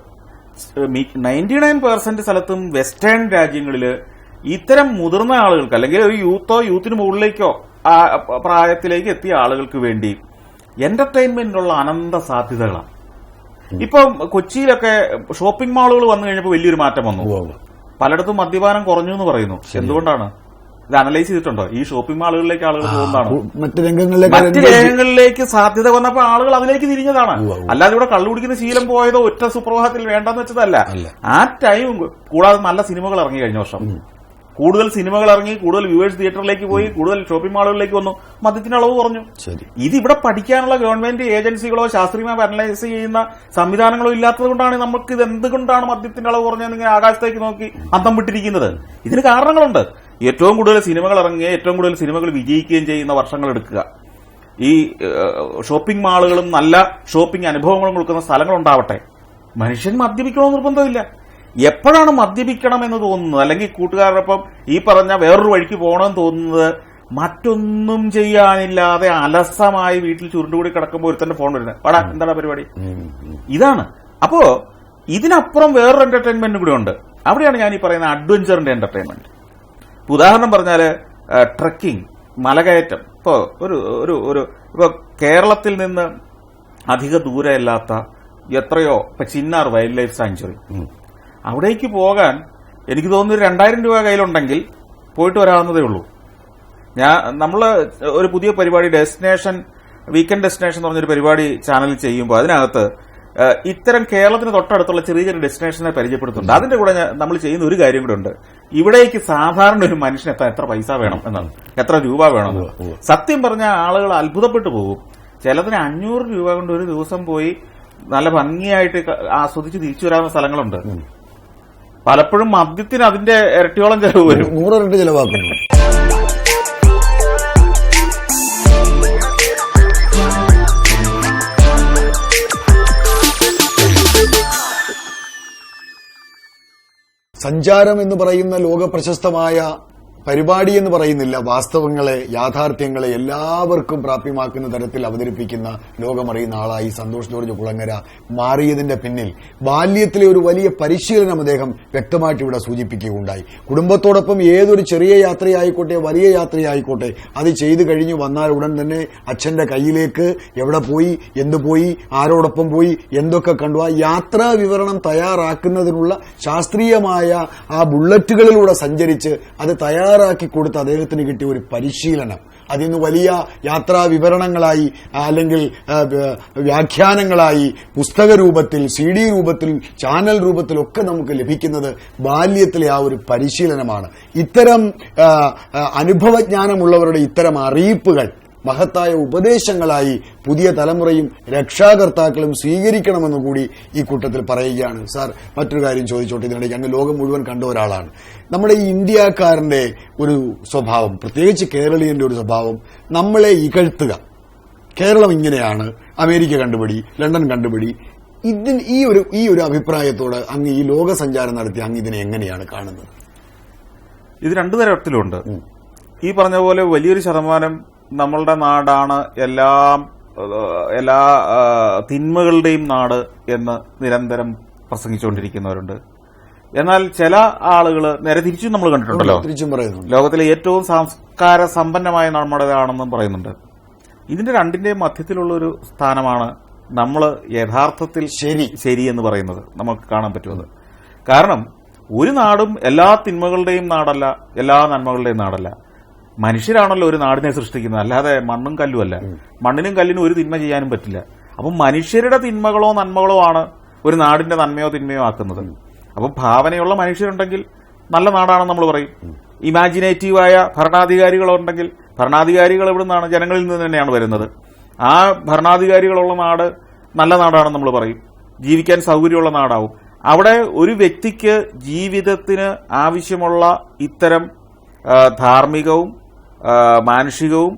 99% സ്ഥലത്തും വെസ്റ്റേൺ രാജ്യങ്ങളില് ഇത്തരം മുതിർന്ന ആളുകൾക്ക്, അല്ലെങ്കിൽ ഒരു യൂത്തിന് മുകളിലേക്കോ പ്രായത്തിലേക്ക് എത്തിയ ആളുകൾക്ക് വേണ്ടി എന്റർടൈൻമെന്റിനുള്ള അനന്ത സാധ്യതകളാണ്. ഇപ്പം കൊച്ചിയിലൊക്കെ ഷോപ്പിംഗ് മാളുകൾ വന്നു കഴിഞ്ഞപ്പോൾ വലിയൊരു മാറ്റം വന്നു. പലയിടത്തും മദ്യപാനം കുറഞ്ഞു എന്ന് പറയുന്നു. എന്തുകൊണ്ടാണ്? ഇത് അനലൈസ് ചെയ്തിട്ടുണ്ടോ? ഈ ഷോപ്പിംഗ് മാളുകളിലേക്ക് ആളുകൾ പോകുന്നതാണ്. മറ്റ് രംഗങ്ങളിലേക്ക് സാധ്യത വന്നപ്പോൾ ആളുകൾ അതിലേക്ക് തിരിഞ്ഞതാണ്. അല്ലാതെ ഇവിടെ കള്ളുകുടിക്കുന്ന ശീലം പോയതോ ഒറ്റ സുപ്രഭാതത്തിൽ വേണ്ടെന്ന് വെച്ചതല്ല. ആ ടൈം കൂടാതെ നല്ല സിനിമകൾ ഇറങ്ങി. കഴിഞ്ഞ വർഷം കൂടുതൽ സിനിമകൾ ഇറങ്ങി, കൂടുതൽ വ്യൂവേഴ്സ് തിയേറ്ററിലേക്ക് പോയി, കൂടുതൽ ഷോപ്പിംഗ് മാളുകളിലേക്ക് വന്നു, മദ്യത്തിന്റെ അളവ് കുറഞ്ഞു. ഇതിവിടെ പഠിക്കാനുള്ള ഗവൺമെന്റ് ഏജൻസികളോ ശാസ്ത്രീയമായി അനലൈസ് ചെയ്യുന്ന സംവിധാനങ്ങളോ ഇല്ലാത്തത് കൊണ്ടാണ് നമുക്ക് ഇത് എന്തുകൊണ്ടാണ് മദ്യത്തിന്റെ അളവ് കുറഞ്ഞതെന്ന് ഇങ്ങനെ ആകാശത്തേക്ക് നോക്കി അന്തം വിട്ടിരിക്കുന്നത്. ഇതിന് കാരണങ്ങളുണ്ട്. ഏറ്റവും കൂടുതൽ സിനിമകൾ ഇറങ്ങുകയും ഏറ്റവും കൂടുതൽ സിനിമകൾ വിജയിക്കുകയും ചെയ്യുന്ന വർഷങ്ങൾ എടുക്കുക. ഈ ഷോപ്പിംഗ് മാളുകളും നല്ല ഷോപ്പിംഗ് അനുഭവങ്ങളും കൊടുക്കുന്ന സ്ഥലങ്ങളുണ്ടാവട്ടെ. മനുഷ്യൻ മദ്യപിക്കണമെന്ന് നിർബന്ധമില്ല. എപ്പോഴാണ് മദ്യപിക്കണം എന്ന് തോന്നുന്നത്, അല്ലെങ്കിൽ കൂട്ടുകാരോടൊപ്പം ഈ പറഞ്ഞ വേറൊരു വഴിക്ക് പോകണമെന്ന് തോന്നുന്നത്, മറ്റൊന്നും ചെയ്യാനില്ലാതെ അലസമായി വീട്ടിൽ ചുരുണ്ടുകൂടി കിടക്കുമ്പോൾ ഒരുത്തന്റെ ഫോൺ വരുന്നത്, വാടാ എന്താണ് പരിപാടി, ഇതാണ്. അപ്പോ ഇതിനപ്പുറം വേറൊരു എന്റർടൈൻമെന്റ് കൂടെ ഉണ്ട്. അവിടെയാണ് ഞാൻ ഈ പറയുന്ന അഡ്വഞ്ചറിന്റെ എന്റർടൈൻമെന്റ്. ഉദാഹരണം പറഞ്ഞാല് ട്രക്കിംഗ്, മലകയറ്റം. ഇപ്പോ ഇപ്പൊ കേരളത്തിൽ നിന്ന് അധിക ദൂരമില്ലാത്ത എത്രയോ, ഇപ്പൊ ചിന്നാർ വൈൽഡ് ലൈഫ് സാങ്ച്വറി, അവിടേക്ക് പോകാൻ എനിക്ക് തോന്നുന്നു 2000 രൂപ കയ്യിലുണ്ടെങ്കിൽ പോയിട്ട് വരാവുന്നതേ ഉള്ളൂ. നമ്മള് ഒരു പുതിയ പരിപാടി വീക്കെൻഡ് ഡെസ്റ്റിനേഷൻ എന്ന് പറഞ്ഞൊരു പരിപാടി ചാനലിൽ ചെയ്യുമ്പോൾ അതിനകത്ത് ഇത്തരം കേരളത്തിന് തൊട്ടടുത്തുള്ള ചെറിയ ചെറിയ ഡെസ്റ്റിനേഷനെ പരിചയപ്പെടുത്തുന്നുണ്ട്. അതിന്റെ കൂടെ നമ്മൾ ചെയ്യുന്ന ഒരു കാര്യം കൂടെ ഉണ്ട്. ഇവിടേക്ക് സാധാരണ ഒരു മനുഷ്യന് എത്ര പൈസ വേണം എന്നാണ്, എത്ര രൂപ വേണം. സത്യം പറഞ്ഞ ആളുകൾ അത്ഭുതപ്പെട്ടു പോകും. ചിലതിന് 500 രൂപ കൊണ്ട് ഒരു ദിവസം പോയി നല്ല ഭംഗിയായിട്ട് ആസ്വദിച്ച് തിരിച്ചു വരാവുന്ന സ്ഥലങ്ങളുണ്ട്. പലപ്പോഴും മദ്യത്തിന് അതിന്റെ ഇരട്ടിയോളം ചെലവ് വരും, 100 ഇരട്ടി ചെലവാക്കുന്നു. സഞ്ചാരം എന്ന് പറയുന്ന ലോക പ്രശസ്തമായ പരിപാടി എന്ന് പറയുന്നില്ല, വാസ്തവങ്ങളെ, യാഥാർത്ഥ്യങ്ങളെ എല്ലാവർക്കും പ്രാപ്യമാക്കുന്ന തരത്തിൽ അവതരിപ്പിക്കുന്ന ലോകമറിയുന്ന ആളായി സന്തോഷ് ജോർജ് കുളങ്ങര മാറിയതിന്റെ പിന്നിൽ ബാല്യത്തിലെ ഒരു വലിയ പരിശീലനം അദ്ദേഹം വ്യക്തമായിട്ട് ഇവിടെ സൂചിപ്പിക്കുകയുണ്ടായി. കുടുംബത്തോടൊപ്പം ഏതൊരു ചെറിയ യാത്രയായിക്കോട്ടെ, വലിയ യാത്രയായിക്കോട്ടെ, അത് ചെയ്തു കഴിഞ്ഞു വന്നാൽ ഉടൻ തന്നെ അച്ഛന്റെ കയ്യിലേക്ക് എവിടെ പോയി, എന്തു പോയി, ആരോടൊപ്പം പോയി, എന്തൊക്കെ കണ്ടു, ആ യാത്രാ വിവരണം തയ്യാറാക്കുന്നതിനുള്ള ശാസ്ത്രീയമായ ആ ബുള്ളറ്റുകളിലൂടെ സഞ്ചരിച്ച് അത് തയ്യാറാക്കി കൊടുത്ത് അദ്ദേഹത്തിന് കിട്ടിയ ഒരു പരിശീലനം, അതിന്ന് വലിയ യാത്രാ വിവരണങ്ങളായി അല്ലെങ്കിൽ വ്യാഖ്യാനങ്ങളായി പുസ്തക രൂപത്തിൽ, CD രൂപത്തിൽ, ചാനൽ രൂപത്തിലൊക്കെ നമുക്ക് ലഭിക്കുന്നത് ബാല്യത്തിലെ ആ ഒരു പരിശീലനമാണ്. ഇത്തരം അനുഭവജ്ഞാനമുള്ളവരുടെ ഇത്തരം അറിയിപ്പുകൾ മഹത്തായ ഉപദേശങ്ങളായി പുതിയ തലമുറയും രക്ഷാകർത്താക്കളും സ്വീകരിക്കണമെന്ന് കൂടി ഈ കൂട്ടത്തിൽ പറയുകയാണ്. സാർ, മറ്റൊരു കാര്യം ചോദിച്ചോട്ടെ, ഇതിനിടയ്ക്ക് അങ്ങ് ലോകം മുഴുവൻ കണ്ട ഒരാളാണ്. നമ്മുടെ ഈ ഇന്ത്യക്കാരന്റെ ഒരു സ്വഭാവം, പ്രത്യേകിച്ച് കേരളീയന്റെ ഒരു സ്വഭാവം, നമ്മളെ ഇകഴ്ത്തുക. കേരളം ഇങ്ങനെയാണ്, അമേരിക്ക കണ്ടുപിടി, ലണ്ടൻ കണ്ടുപിടി. ഈ ഒരു അഭിപ്രായത്തോട് അങ്ങ് ഈ ലോക സഞ്ചാരം നടത്തി അങ്ങ് ഇതിനെ എങ്ങനെയാണ് കാണുന്നത്? ഇത് രണ്ടു തരത്തിലുണ്ട്. ഈ പറഞ്ഞ പോലെ വലിയൊരു ശതമാനം നമ്മളുടെ നാടാണ് എല്ലാ തിന്മകളുടെയും നാട് എന്ന് നിരന്തരം പ്രസംഗിച്ചുകൊണ്ടിരിക്കുന്നവരുണ്ട്. എന്നാൽ ചില ആളുകൾ നേരെ തിരിച്ചും നമ്മൾ കണ്ടിട്ടുണ്ടല്ലോ, ലോകത്തിലെ ഏറ്റവും സംസ്കാര സമ്പന്നമായ നമ്മുടേതാണെന്നും പറയുന്നുണ്ട്. ഇതിന്റെ രണ്ടിന്റെയും മധ്യത്തിലുള്ള ഒരു സ്ഥാനമാണ് നമ്മൾ യഥാർത്ഥത്തിൽ ശരി എന്ന് പറയുന്നത് നമുക്ക് കാണാൻ പറ്റുന്നത്. കാരണം ഒരു നാടും എല്ലാ തിന്മകളുടെയും നാടല്ല, എല്ലാ നന്മകളുടെയും നാടല്ല. മനുഷ്യരാണല്ലോ ഒരു നാടിനെ സൃഷ്ടിക്കുന്നത്, അല്ലാതെ മണ്ണും കല്ലും അല്ല. മണ്ണിനും കല്ലിനും ഒരു തിന്മ ചെയ്യാനും പറ്റില്ല. അപ്പം മനുഷ്യരുടെ തിന്മകളോ നന്മകളോ ആണ് ഒരു നാടിന്റെ നന്മയോ തിന്മയോ ആക്കുന്നത്. അപ്പം ഭാവനയുള്ള മനുഷ്യരുണ്ടെങ്കിൽ നല്ല നാടാണെന്ന് നമ്മൾ പറയും. ഇമാജിനേറ്റീവായ ഭരണാധികാരികളുണ്ടെങ്കിൽ ഭരണാധികാരികൾ എവിടെ നിന്നാണ്? ജനങ്ങളിൽ നിന്ന് തന്നെയാണ് വരുന്നത്. ആ ഭരണാധികാരികളുള്ള നാട് നല്ല നാടാണെന്ന് നമ്മൾ പറയും. ജീവിക്കാൻ സൗകര്യമുള്ള നാടാവും. അവിടെ ഒരു വ്യക്തിക്ക് ജീവിതത്തിന് ആവശ്യമുള്ള ഇത്തരം ധാർമ്മികവും മാനുഷികവും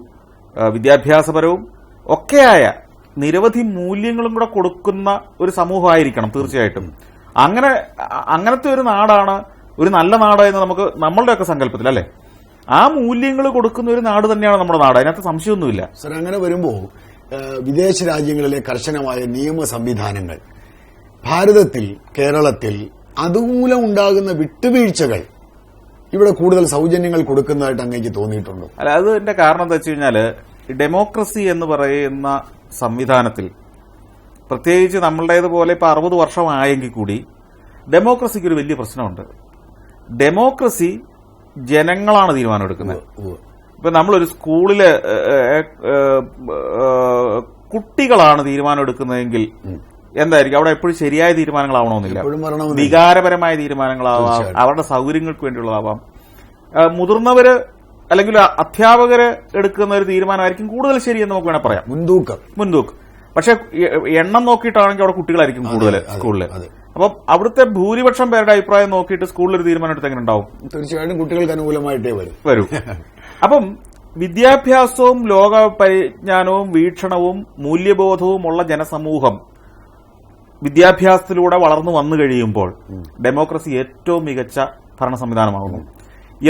വിദ്യാഭ്യാസപരവും ഒക്കെയായ നിരവധി മൂല്യങ്ങളും കൂടെ കൊടുക്കുന്ന ഒരു സമൂഹമായിരിക്കണം തീർച്ചയായിട്ടും. അങ്ങനത്തെ ഒരു നാടാണ് ഒരു നല്ല നാട് എന്ന് നമുക്ക് നമ്മളുടെയൊക്കെ സങ്കല്പത്തിൽ, അല്ലെ? ആ മൂല്യങ്ങൾ കൊടുക്കുന്ന ഒരു നാട് തന്നെയാണ് നമ്മുടെ നാട്, അതിനകത്ത് സംശയമൊന്നുമില്ല. സർ, അങ്ങനെ വരുമ്പോൾ വിദേശ രാജ്യങ്ങളിലെ കർശനമായ നിയമ സംവിധാനങ്ങൾ ഭാരതത്തിൽ, കേരളത്തിൽ അതുമൂലം ഉണ്ടാകുന്ന വിട്ടുവീഴ്ചകൾ ഇവിടെ കൂടുതൽ സൗജന്യങ്ങൾ കൊടുക്കുന്നതായിട്ട് അങ്ങേക്ക് തോന്നിയിട്ടുണ്ടോ? അല്ല, അതിന്റെ കാരണം എന്താ വെച്ച് കഴിഞ്ഞാല് ഡെമോക്രസി എന്ന് പറയുന്ന സംവിധാനത്തിൽ, പ്രത്യേകിച്ച് നമ്മളുടേതുപോലെ ഇപ്പൊ 60 വർഷമായെങ്കിൽ കൂടി ഡെമോക്രസിക്ക് ഒരു വലിയ പ്രശ്നമുണ്ട്. ഡെമോക്രസി ജനങ്ങളാണ് തീരുമാനമെടുക്കുന്നത്. ഇപ്പൊ നമ്മളൊരു സ്കൂളില് കുട്ടികളാണ് തീരുമാനമെടുക്കുന്നതെങ്കിൽ എന്തായിരിക്കും? അവിടെ എപ്പോഴും ശരിയായ തീരുമാനങ്ങളാവണമെന്നില്ല, വികാരപരമായ തീരുമാനങ്ങളാവാം, അവരുടെ സൗകര്യങ്ങൾക്ക് വേണ്ടിയുള്ളതാവാം. മുതിർന്നവര് അല്ലെങ്കിൽ അധ്യാപകര് എടുക്കുന്ന ഒരു തീരുമാനമായിരിക്കും കൂടുതൽ ശരിയെന്ന് നമുക്ക് വേണേൽ പറയാം, മുൻതൂക്കം. പക്ഷെ എണ്ണം നോക്കിയിട്ടാണെങ്കിൽ അവിടെ കുട്ടികളായിരിക്കും കൂടുതൽ സ്കൂളില്. അപ്പം അവിടുത്തെ ഭൂരിപക്ഷം പേരുടെ അഭിപ്രായം നോക്കിയിട്ട് സ്കൂളിൽ ഒരു തീരുമാനം എടുത്ത് എങ്ങനെ ഉണ്ടാവും? തീർച്ചയായിട്ടും കുട്ടികൾക്ക് അനുകൂലമായിട്ടേ വരും. അപ്പം വിദ്യാഭ്യാസവും ലോക പരിജ്ഞാനവും വീക്ഷണവും മൂല്യബോധവും ഉള്ള ജനസമൂഹം വിദ്യാഭ്യാസത്തിലൂടെ വളർന്നു വന്നു കഴിയുമ്പോൾ ഡെമോക്രസി ഏറ്റവും മികച്ച ഭരണ സംവിധാനമാകുന്നു.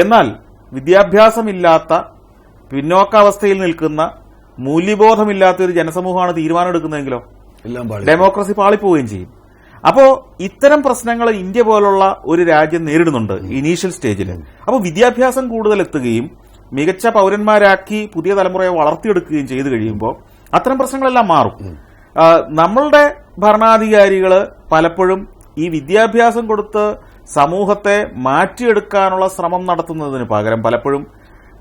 എന്നാൽ വിദ്യാഭ്യാസമില്ലാത്ത, പിന്നോക്കാവസ്ഥയിൽ നിൽക്കുന്ന, മൂല്യബോധമില്ലാത്ത ഒരു ജനസമൂഹമാണ് തീരുമാനമെടുക്കുന്നതെങ്കിലോ ഡെമോക്രസി പാളിപ്പോവുകയും ചെയ്യും. അപ്പോ ഇത്തരം പ്രശ്നങ്ങൾ ഇന്ത്യ പോലുള്ള ഒരു രാജ്യം നേരിടുന്നുണ്ട് ഇനീഷ്യൽ സ്റ്റേജിൽ. അപ്പോൾ വിദ്യാഭ്യാസം കൂടുതൽ എത്തുകയും മികച്ച പൌരന്മാരാക്കി പുതിയ തലമുറയെ വളർത്തിയെടുക്കുകയും ചെയ്തു കഴിയുമ്പോൾ അത്തരം പ്രശ്നങ്ങളെല്ലാം മാറും. നമ്മളുടെ ഭരണാധികാരികള് പലപ്പോഴും ഈ വിദ്യാഭ്യാസം കൊടുത്ത് സമൂഹത്തെ മാറ്റിയെടുക്കാനുള്ള ശ്രമം നടത്തുന്നതിന് പകരം പലപ്പോഴും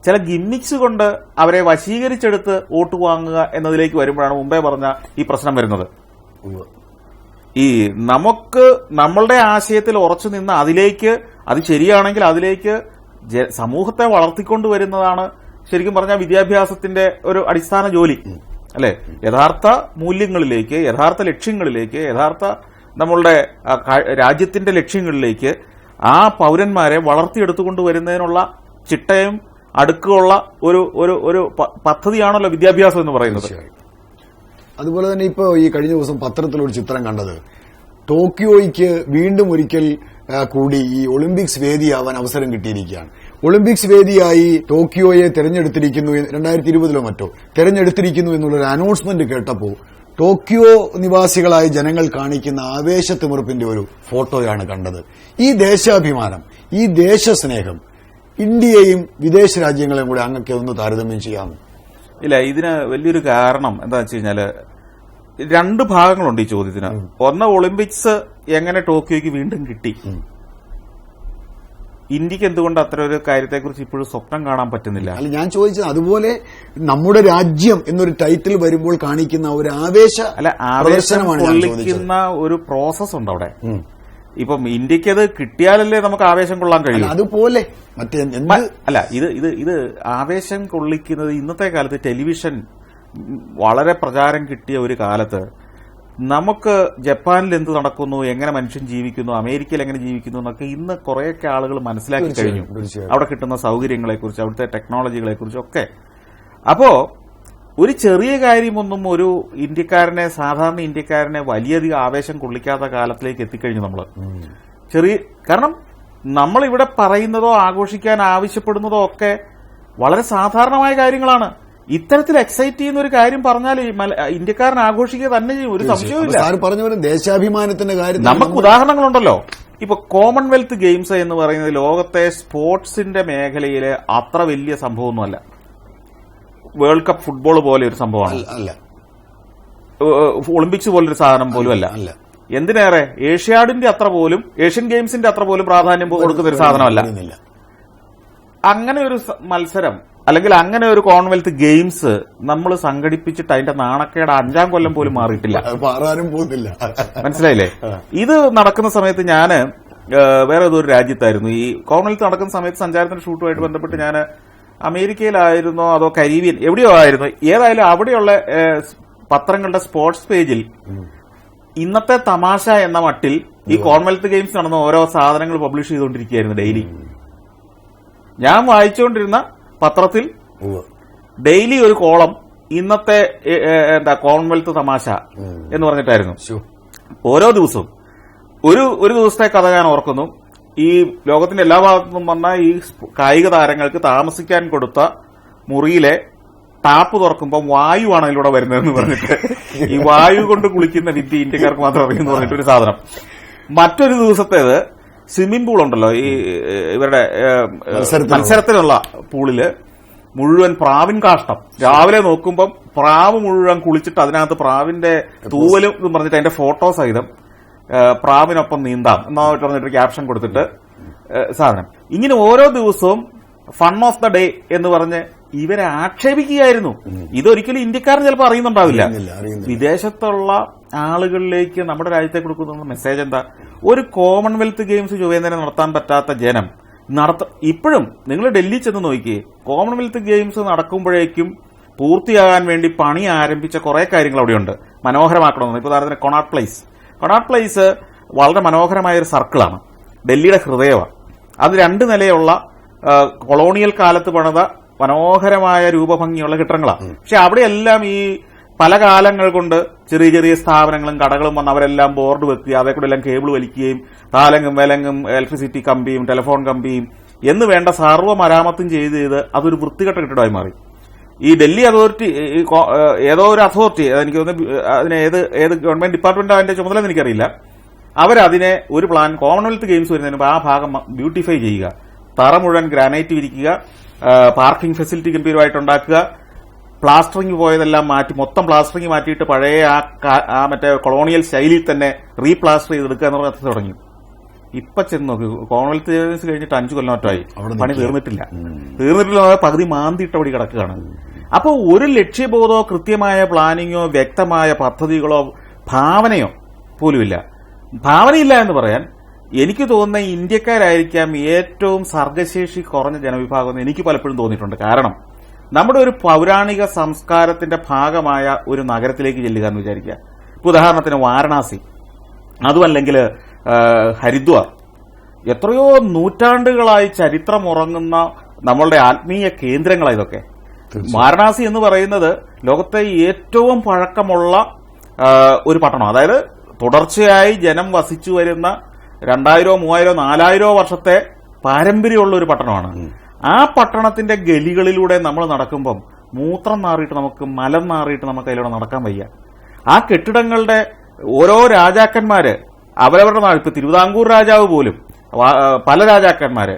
ചില ഗിമ്മിക്സ് കൊണ്ട് അവരെ വശീകരിച്ചെടുത്ത് വോട്ട് വാങ്ങുക എന്നതിലേക്ക് വരുമ്പോഴാണ് മുമ്പേ പറഞ്ഞ ഈ പ്രശ്നം വരുന്നത്. ഈ നമുക്ക് നമ്മളുടെ ആശയത്തിൽ ഉറച്ചു നിന്ന് അതിലേക്ക്, അത് ശരിയാണെങ്കിൽ അതിലേക്ക് സമൂഹത്തെ വളർത്തിക്കൊണ്ടുവരുന്നതാണ് ശരിക്കും പറഞ്ഞാൽ വിദ്യാഭ്യാസത്തിന്റെ ഒരു അടിസ്ഥാന ജോലി, അല്ലെ? യഥാർത്ഥ മൂല്യങ്ങളിലേക്ക്, യഥാർത്ഥ ലക്ഷ്യങ്ങളിലേക്ക്, യഥാർത്ഥ നമ്മളുടെ രാജ്യത്തിന്റെ ലക്ഷ്യങ്ങളിലേക്ക് ആ പൌരന്മാരെ വളർത്തിയെടുത്തുകൊണ്ടുവരുന്നതിനുള്ള ചിട്ടയും അടുക്കുള്ള ഒരു പദ്ധതിയാണല്ലോ വിദ്യാഭ്യാസം എന്ന് പറയുന്നത്. അതുപോലെ തന്നെ ഇപ്പോ ഈ കഴിഞ്ഞ ദിവസം പത്രത്തിലൊരു ചിത്രം കണ്ടത്, ടോക്കിയോയ്ക്ക് വീണ്ടും ഒരിക്കൽ കൂടി ഈ ഒളിമ്പിക്സ് വേദിയാവാൻ അവസരം കിട്ടിയിരിക്കുകയാണ്. ഒളിമ്പിക്സ് വേദിയായി ടോക്കിയോയെ തെരഞ്ഞെടുത്തിരിക്കുന്നു 2020 മറ്റോ തെരഞ്ഞെടുത്തിരിക്കുന്നു എന്നുള്ളൊരു അനൗൺസ്മെന്റ് കേട്ടപ്പോൾ ടോക്കിയോ നിവാസികളായ ജനങ്ങൾ കാണിക്കുന്ന ആവേശത്തിമിർപ്പിന്റെ ഒരു ഫോട്ടോയാണ് കണ്ടത്. ഈ ദേശാഭിമാനം, ഈ ദേശസ്നേഹം ഇന്ത്യയെയും വിദേശ രാജ്യങ്ങളെയും കൂടെ അങ്ങൊക്കെ ഒന്ന് താരതമ്യം ചെയ്യാമോ? ഇല്ല, ഇതിന് വലിയൊരു കാരണം എന്താണെന്ന് വെച്ച് കഴിഞ്ഞാല് രണ്ട് ഭാഗങ്ങളുണ്ട് ഈ ചോദ്യത്തിന്. ഒന്ന്, ഒളിമ്പിക്സ് എങ്ങനെ ടോക്കിയോയ്ക്ക് വീണ്ടും കിട്ടി? ഇന്ത്യക്ക് എന്തുകൊണ്ട് അത്ര ഒരു കാര്യത്തെക്കുറിച്ച് ഇപ്പോഴും സ്വപ്നം കാണാൻ പറ്റുന്നില്ല? അല്ല, ഞാൻ ചോദിച്ചത് അതുപോലെ നമ്മുടെ രാജ്യം എന്നൊരു ടൈറ്റിൽ വരുമ്പോൾ കാണിക്കുന്ന ഒരു ആവേശം കൊള്ളിക്കുന്ന ഒരു പ്രോസസ് ഉണ്ട് അവിടെ. ഇപ്പം ഇന്ത്യക്ക് അത് കിട്ടിയാലല്ലേ നമുക്ക് ആവേശം കൊള്ളാൻ കഴിയും. അതുപോലെ അല്ല, ഇത് ആവേശം കൊള്ളിക്കുന്നത് ഇന്നത്തെ കാലത്ത് ടെലിവിഷൻ വളരെ പ്രചാരം കിട്ടിയ ഒരു കാലത്ത് നമുക്ക് ജപ്പാനിൽ എന്ത് നടക്കുന്നു, എങ്ങനെ മനുഷ്യൻ ജീവിക്കുന്നു, അമേരിക്കയിൽ എങ്ങനെ ജീവിക്കുന്നു എന്നൊക്കെ ഇന്ന് കുറെയൊക്കെ ആളുകൾ മനസ്സിലാക്കി കഴിഞ്ഞു. അവിടെ കിട്ടുന്ന സൌകര്യങ്ങളെക്കുറിച്ച്, അവിടുത്തെ ടെക്നോളജികളെക്കുറിച്ചൊക്കെ. അപ്പോ ഒരു ചെറിയ കാര്യമൊന്നും ഒരു സാധാരണ ഇന്ത്യക്കാരനെ വലിയധികം ആവേശം കൊള്ളിക്കാത്ത കാലത്തിലേക്ക് എത്തിക്കഴിഞ്ഞു നമ്മള്. കാരണം നമ്മളിവിടെ പറയുന്നതോ ആഘോഷിക്കാൻ ആവശ്യപ്പെടുന്നതോ ഒക്കെ വളരെ സാധാരണമായ കാര്യങ്ങളാണ്. ഇത്തരത്തിൽ എക്സൈറ്റ് ചെയ്യുന്ന ഒരു കാര്യം പറഞ്ഞാൽ ഇന്ത്യക്കാരൻ ആഘോഷിക്കുക തന്നെ ചെയ്യും, ഒരു സംശയവുമില്ല. ദേശാഭിമാനത്തിന്റെ കാര്യം നമുക്ക് ഉദാഹരണങ്ങളുണ്ടല്ലോ. ഇപ്പൊ കോമൺവെൽത്ത് ഗെയിംസ് എന്ന് പറയുന്നത് ലോകത്തെ സ്പോർട്സിന്റെ മേഖലയിലെ അത്ര വലിയ സംഭവമൊന്നുമല്ല. വേൾഡ് കപ്പ് ഫുട്ബോൾ പോലെ ഒരു സംഭവമാണ്, ഒളിമ്പിക്സ് പോലൊരു സാധനം പോലും അല്ല. എന്തിനേറെ ഏഷ്യാഡിന്റെ അത്ര പോലും, ഏഷ്യൻ ഗെയിംസിന്റെ അത്ര പോലും പ്രാധാന്യം കൊടുക്കുന്ന ഒരു സാധനമല്ല. അങ്ങനെ ഒരു മത്സരം അല്ലെങ്കിൽ അങ്ങനെ ഒരു കോമൺവെൽത്ത് ഗെയിംസ് നമ്മൾ സംഘടിപ്പിച്ചിട്ട് അതിന്റെ നാണക്കേട് 5-ാം കൊല്ലം പോലും മാറിയിട്ടില്ല, മനസ്സിലായില്ലേ? ഇത് നടക്കുന്ന സമയത്ത് ഞാന് വേറെ ഏതൊരു രാജ്യത്തായിരുന്നു. ഈ കോമൺവെൽത്ത് നടക്കുന്ന സമയത്ത് സഞ്ചാരത്തിന്റെ ഷൂട്ടുമായിട്ട് ബന്ധപ്പെട്ട് ഞാൻ അമേരിക്കയിലായിരുന്നോ അതോ കരീബിയൻ എവിടെയോ ആയിരുന്നു. ഏതായാലും അവിടെയുള്ള പത്രങ്ങളുടെ സ്പോർട്സ് പേജിൽ ഇന്നത്തെ തമാശ എന്ന മട്ടിൽ ഈ കോമൺവെൽത്ത് ഗെയിംസ് നടന്ന ഓരോ സാധനങ്ങൾ പബ്ലിഷ് ചെയ്തുകൊണ്ടിരിക്കുകയായിരുന്നു ഡെയിലി. ഞാൻ വായിച്ചുകൊണ്ടിരുന്ന പത്രത്തിൽ ഡെയിലി ഒരു കോളം ഇന്നത്തെ കോമൺവെൽത്ത് തമാശ എന്ന് പറഞ്ഞിട്ടായിരുന്നു ഓരോ ദിവസവും. ഒരു ദിവസത്തെ കഥ ഞാൻ ഓർക്കുന്നു. ഈ ലോകത്തിന്റെ എല്ലാ ഭാഗത്തുനിന്നും വന്ന ഈ കായിക താരങ്ങൾക്ക് താമസിക്കാൻ കൊടുത്ത മുറിയിലെ ടാപ്പ് തുറക്കുമ്പോൾ വായുവാണ് അതിലൂടെ വരുന്നതെന്ന് പറഞ്ഞിട്ട് ഈ വായു കൊണ്ട് കുളിക്കുന്ന വിദ്യ ഇന്ത്യക്കാർക്ക് മാത്രം അറിയുമെന്ന് പറഞ്ഞിട്ടൊരു സാധനം. മറ്റൊരു ദിവസത്തേത് സ്വിമ്മിംഗ് പൂൾ ഉണ്ടല്ലോ, ഈ ഇവരുടെ മത്സരത്തിലുള്ള പൂളില് മുഴുവൻ പ്രാവിൻ കാഷ്ടം. രാവിലെ നോക്കുമ്പോൾ പ്രാവ് മുഴുവൻ കുളിച്ചിട്ട് അതിനകത്ത് പ്രാവിന്റെ തൂവലും എന്ന് പറഞ്ഞിട്ട് അതിന്റെ ഫോട്ടോ സഹിതം പ്രാവിനൊപ്പം നീന്താം എന്നാ പറഞ്ഞിട്ട് ക്യാപ്ഷൻ കൊടുത്തിട്ട് സാധനം. ഇങ്ങനെ ഓരോ ദിവസവും ഫൺ ഓഫ് ദ ഡേ എന്ന് പറഞ്ഞ് ഇവരെ ആക്ഷേപിക്കുകയായിരുന്നു. ഇതൊരിക്കലും ഇന്ത്യക്കാരൻ ചിലപ്പോൾ അറിയുന്നുണ്ടാവില്ല. വിദേശത്തുള്ള ആളുകളിലേക്ക് നമ്മുടെ രാജ്യത്തെ കൊടുക്കുന്ന മെസ്സേജ് എന്താ? ഒരു കോമൺവെൽത്ത് ഗെയിംസ് ചൊവ്വേന്നേരം നടത്താൻ പറ്റാത്ത ജനം ഇപ്പോഴും നിങ്ങൾ ഡൽഹി ചെന്ന് നോക്കിയേ, കോമൺവെൽത്ത് ഗെയിംസ് നടക്കുമ്പോഴേക്കും പൂർത്തിയാകാൻ വേണ്ടി പണി ആരംഭിച്ച കുറെ കാര്യങ്ങൾ അവിടെയുണ്ട്, മനോഹരമാക്കണമെന്ന്. ഇപ്പൊ ഉദാഹരണത്തിന് കൊണാട്ട് പ്ലേസ് വളരെ മനോഹരമായ ഒരു സർക്കിളാണ്, ഡൽഹിയുടെ ഹൃദയമാണ്. അത് 2 നിലയുള്ള കൊളോണിയൽ കാലത്ത് പണിത മനോഹരമായ രൂപഭംഗിയുള്ള കെട്ടിടങ്ങളാണ്. പക്ഷെ അവിടെയെല്ലാം ഈ പല കാലങ്ങൾ കൊണ്ട് ചെറിയ ചെറിയ സ്ഥാപനങ്ങളും കടകളും വന്ന് അവരെല്ലാം ബോർഡ് വെക്കുക, അതേ കൂടെ എല്ലാം കേബിൾ വലിക്കുകയും താലങ്ങും വിലങ്ങും ഇലക്ട്രിസിറ്റി കമ്പിയും ടെലിഫോൺ കമ്പിയും എന്ന് വേണ്ട സർവ്വ മരാമത്തും ചെയ്ത് അതൊരു വൃത്തികെട്ട കെട്ടിടമായി മാറി. ഈ ഡൽഹി അതോറിറ്റി, ഏതോ ഒരു അതോറിറ്റി, എനിക്ക് തോന്നുന്നു അതിന് ഏത് ഗവൺമെന്റ് ഡിപ്പാർട്ട്മെന്റ് അതിന്റെ ചുമതല എനിക്കറിയില്ല, അവരതിനെ ഒരു പ്ലാൻ കോമൺവെൽത്ത് ഗെയിംസ് വരുന്നതിന് മുമ്പ് ആ ഭാഗം ബ്യൂട്ടിഫൈ ചെയ്യുക, തറ മുഴുവൻ ഗ്രാനൈറ്റ് വിരിക്കുക, പാർക്കിംഗ് ഫെസിലിറ്റി ഗംഭീരമായിട്ടുണ്ടാക്കുക, പ്ലാസ്റ്ററിംഗ് പോയതെല്ലാം മാറ്റി മൊത്തം പ്ലാസ്റ്ററിംഗ് മാറ്റിയിട്ട് പഴയ ആ മറ്റേ കൊളോണിയൽ ശൈലിയിൽ തന്നെ റീപ്ലാസ്റ്റർ ചെയ്തെടുക്കുക എന്ന് പറഞ്ഞ തുടങ്ങി. ഇപ്പൊ ചെന്ന് നോക്ക്, കോമൺവെൽത്ത് ഗെയിംസ് കഴിഞ്ഞിട്ട് 5 കൊല്ലമായിട്ടായി, പണി തീർന്നിട്ടില്ല. പകുതി മാന്തിയിട്ടപടി കിടക്കുകയാണ്. അപ്പോൾ ഒരു ലക്ഷ്യബോധമോ കൃത്യമായ പ്ലാനിങ്ങോ വ്യക്തമായ പദ്ധതികളോ ഭാവനയോ പോലുമില്ല. ഭാവനയില്ല എന്ന് പറയാൻ എനിക്ക് തോന്നുന്ന ഇന്ത്യക്കാരായിരിക്കാം ഏറ്റവും സർഗശേഷി കുറഞ്ഞ ജനവിഭാഗം എന്ന് എനിക്ക് പലപ്പോഴും തോന്നിയിട്ടുണ്ട്. കാരണം നമ്മുടെ ഒരു പൌരാണിക സംസ്കാരത്തിന്റെ ഭാഗമായ ഒരു നഗരത്തിലേക്ക് ചെല്ലുക എന്ന് വിചാരിക്കുക. ഉദാഹരണത്തിന് വാരണാസി, അതുമല്ലെങ്കിൽ ഹരിദ്വാർ, എത്രയോ നൂറ്റാണ്ടുകളായി ചരിത്രമുറങ്ങുന്ന നമ്മളുടെ ആത്മീയ കേന്ദ്രങ്ങളാണ് ഇതൊക്കെ. വാരണാസി എന്ന് പറയുന്നത് ലോകത്തെ ഏറ്റവും പഴക്കമുള്ള ഒരു പട്ടണം. അതായത് തുടർച്ചയായി ജനം വസിച്ചു വരുന്ന 2000, 3000, 4000 വർഷത്തെ പാരമ്പര്യമുള്ള ഒരു പട്ടണമാണ്. ആ പട്ടണത്തിന്റെ ഗലികളിലൂടെ നമ്മൾ നടക്കുമ്പം മൂത്രം നാറിയിട്ട് നമുക്ക് മലം നാറിയിട്ട് നമുക്ക് അതിലൂടെ നടക്കാൻ വയ്യ. ആ കെട്ടിടങ്ങളുടെ ഓരോ രാജാക്കന്മാര് അവരവരുടെ നാട്, ഇപ്പൊ തിരുവിതാംകൂർ രാജാവ് പോലും പല രാജാക്കന്മാര്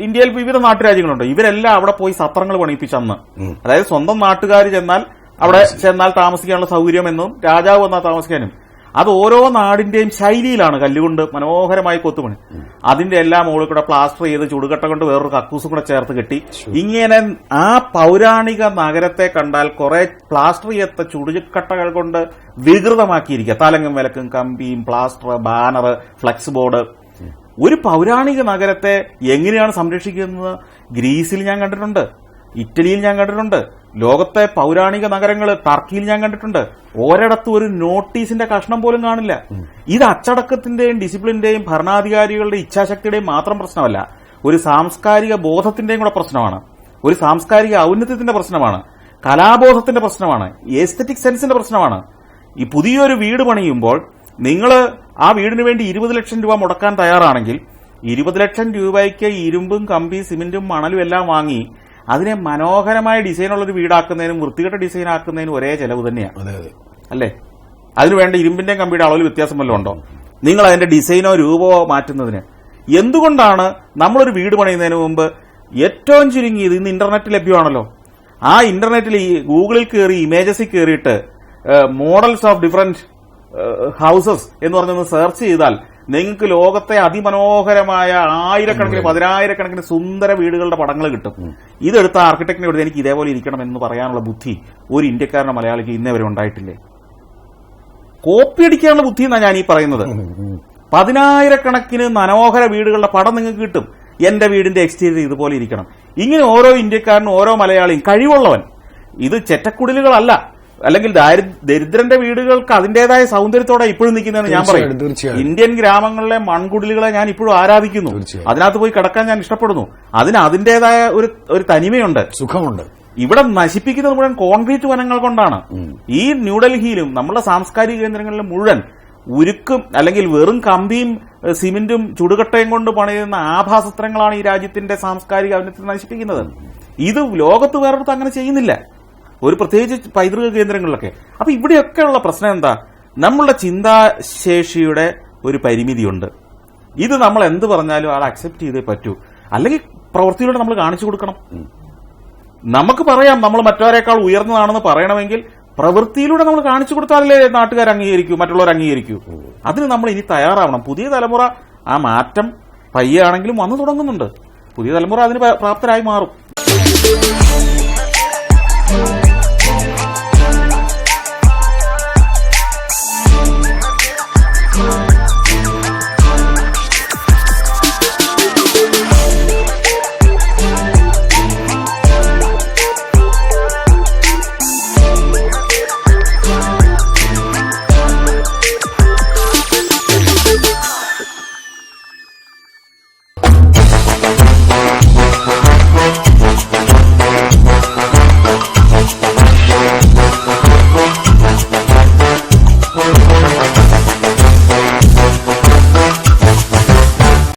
ഇന്ത്യയിൽ വിവിധ നാട്ടുരാജ്യങ്ങളുണ്ട്, ഇവരെല്ലാം അവിടെ പോയി സത്രങ്ങൾ പണിയിപ്പിച്ചന്ന്. അതായത് സ്വന്തം നാട്ടുകാർ ചെന്നാൽ അവിടെ ചെന്നാൽ താമസിക്കാനുള്ള സൗകര്യം എന്നും രാജാവ് വന്നാൽ താമസിക്കാനും. അത് ഓരോ നാടിന്റെയും ശൈലിയിലാണ് കല്ലുകൊണ്ട് മനോഹരമായി കൊത്തുപണി. അതിന്റെ എല്ലാം മുകളിൽ കൂടെ പ്ലാസ്റ്റർ ചെയ്ത് ചുടുകട്ട കൊണ്ട് വേറൊരു കക്കൂസും കൂടെ ചേർത്ത് കെട്ടി. ഇങ്ങനെ ആ പൗരാണിക നഗരത്തെ കണ്ടാൽ കുറെ പ്ലാസ്റ്റർ ചെയ്ത ചുടുകട്ടകൾ കൊണ്ട് വികൃതമാക്കിയിരിക്കുക. തലങ്ങും വിലക്കും കമ്പിയും പ്ലാസ്റ്റർ, ബാനർ, ഫ്ലെക്സ് ബോർഡ്. ഒരു പൗരാണിക നഗരത്തെ എങ്ങനെയാണ് സംരക്ഷിക്കുന്നത്? ഗ്രീസിൽ ഞാൻ കണ്ടിട്ടുണ്ട്, ഇറ്റലിയിൽ ഞാൻ കണ്ടിട്ടുണ്ട്, ലോകത്തെ പൗരാണിക നഗരങ്ങൾ ടർക്കിയിൽ ഞാൻ കണ്ടിട്ടുണ്ട്. ഒരിടത്തും ഒരു നോട്ടീസിന്റെ കഷ്ണം പോലും കാണില്ല. ഇത് അച്ചടക്കത്തിന്റെയും ഡിസിപ്ലിന്റെയും ഭരണാധികാരികളുടെ ഇച്ഛാശക്തിയുടെയും മാത്രം പ്രശ്നമല്ല, ഒരു സാംസ്കാരിക ബോധത്തിന്റെയും കൂടെ പ്രശ്നമാണ്, ഒരു സാംസ്കാരിക ഔന്നത്യത്തിന്റെ പ്രശ്നമാണ്, കലാബോധത്തിന്റെ പ്രശ്നമാണ്, എസ്തെറ്റിക് സെൻസിന്റെ പ്രശ്നമാണ്. ഈ പുതിയൊരു വീട് പണിയുമ്പോൾ നിങ്ങൾ ആ വീടിന് വേണ്ടി 20 ലക്ഷം രൂപ മുടക്കാൻ തയ്യാറാണെങ്കിൽ 20 ലക്ഷം രൂപയ്ക്ക് ഇരുമ്പും കമ്പി സിമെന്റും മണലും എല്ലാം വാങ്ങി അതിനെ മനോഹരമായ ഡിസൈനുള്ളൊരു വീടാക്കുന്നതിനും വൃത്തികെട്ട ഡിസൈൻ ആക്കുന്നതിനും ഒരേ ചെലവ് തന്നെയാണ്, അല്ലേ? അതിനുവേണ്ട ഇരുമ്പിന്റെയും കമ്പിയുടെ അളവിൽ വ്യത്യാസം വല്ലതും ഉണ്ടോ? നിങ്ങൾ അതിന്റെ ഡിസൈനോ രൂപമോ മാറ്റുന്നതിന് എന്തുകൊണ്ടാണ് നമ്മളൊരു വീട് പണിയുന്നതിന് മുമ്പ് ഏറ്റവും ചുരുങ്ങിയത് ഇന്ന് ഇന്റർനെറ്റ് ലഭ്യമാണല്ലോ, ആ ഇന്റർനെറ്റിൽ ഈ ഗൂഗിളിൽ കയറി ഇമേജസിൽ കയറിയിട്ട് മോഡൽസ് ഓഫ് ഡിഫറന്റ് ഹൗസസ് എന്ന് പറഞ്ഞൊന്ന് സെർച്ച് ചെയ്താൽ നിങ്ങൾക്ക് ലോകത്തെ അതിമനോഹരമായ ആയിരക്കണക്കിന് 10,000-കണക്കിന് സുന്ദര വീടുകളുടെ പടങ്ങൾ കിട്ടും. ഇതെടുത്ത ആർക്കിടെക്റ്റിനെ എടുത്ത് എനിക്ക് ഇതേപോലെ ഇരിക്കണം എന്ന് പറയാനുള്ള ബുദ്ധി ഒരു ഇന്ത്യക്കാരനോ മലയാളിക്ക് ഇന്നേ വരെ ഉണ്ടായിട്ടില്ലേ? കോപ്പി അടിക്കാനുള്ള ബുദ്ധി എന്നാണ് ഞാൻ ഈ പറയുന്നത്. 10,000-കണക്കിന് മനോഹര വീടുകളുടെ പടം നിങ്ങൾക്ക് കിട്ടും. എന്റെ വീടിന്റെ എക്സ്റ്റീരിയർ ഇതുപോലെ ഇരിക്കണം. ഇങ്ങനെ ഓരോ ഇന്ത്യക്കാരനും ഓരോ മലയാളിയും കഴിവുള്ളവൻ, ഇത് ചെറ്റക്കുടിലുകളല്ല, അല്ലെങ്കിൽ ദരിദ്രന്റെ വീടുകൾക്ക് അതിന്റേതായ സൗന്ദര്യത്തോടെ ഇപ്പോഴും നിൽക്കുന്നതെന്ന് ഞാൻ പറയും. ഇന്ത്യൻ ഗ്രാമങ്ങളിലെ മൺകുടിലുകളെ ഞാൻ ഇപ്പോഴും ആരാധിക്കുന്നു, അതിനകത്ത് പോയി കിടക്കാൻ ഞാൻ ഇഷ്ടപ്പെടുന്നു. അതിന് അതിന്റേതായ ഒരു തനിമയുണ്ട്, സുഖമുണ്ട്. ഇവിടെ നശിപ്പിക്കുന്നത് മുഴുവൻ കോൺക്രീറ്റ് വനങ്ങൾ കൊണ്ടാണ്. ഈ ന്യൂഡൽഹിയിലും നമ്മുടെ സാംസ്കാരിക കേന്ദ്രങ്ങളിലും മുഴുവൻ ഉരുക്കും അല്ലെങ്കിൽ വെറും കമ്പിയും സിമെന്റും ചുടുകട്ടയും കൊണ്ട് പണിയുന്ന ആഭാസത്രങ്ങളാണ് ഈ രാജ്യത്തിന്റെ സാംസ്കാരിക ഔന്നത്യത്തെ നശിപ്പിക്കുന്നത്. ഇത് ലോകത്ത് വേറെടുത്ത് അങ്ങനെ ചെയ്യുന്നില്ല, ഒരു പ്രത്യേകിച്ച് പൈതൃക കേന്ദ്രങ്ങളിലൊക്കെ. അപ്പൊ ഇവിടെയൊക്കെയുള്ള പ്രശ്നം എന്താ? നമ്മളുടെ ചിന്താശേഷിയുടെ ഒരു പരിമിതിയുണ്ട്. ഇത് നമ്മൾ എന്ത് പറഞ്ഞാലും ആൾ അക്സെപ്റ്റ് ചെയ്തേ പറ്റൂ, അല്ലെങ്കിൽ പ്രവൃത്തിയിലൂടെ നമ്മൾ കാണിച്ചു കൊടുക്കണം. നമുക്ക് പറയാം നമ്മൾ മറ്റവരെക്കാൾ ഉയർന്നതാണെന്ന് പറയണമെങ്കിൽ പ്രവൃത്തിയിലൂടെ നമ്മൾ കാണിച്ചു കൊടുത്താലേ നാട്ടുകാർ അംഗീകരിക്കൂ, മറ്റുള്ളവർ അംഗീകരിക്കൂ. അതിന് നമ്മൾ ഇനി തയ്യാറാവണം. പുതിയ തലമുറ ആ മാറ്റം പയ്യാണെങ്കിലും വന്നു തുടങ്ങുന്നുണ്ട്. പുതിയ തലമുറ അതിന് പ്രാപ്തരായി മാറും.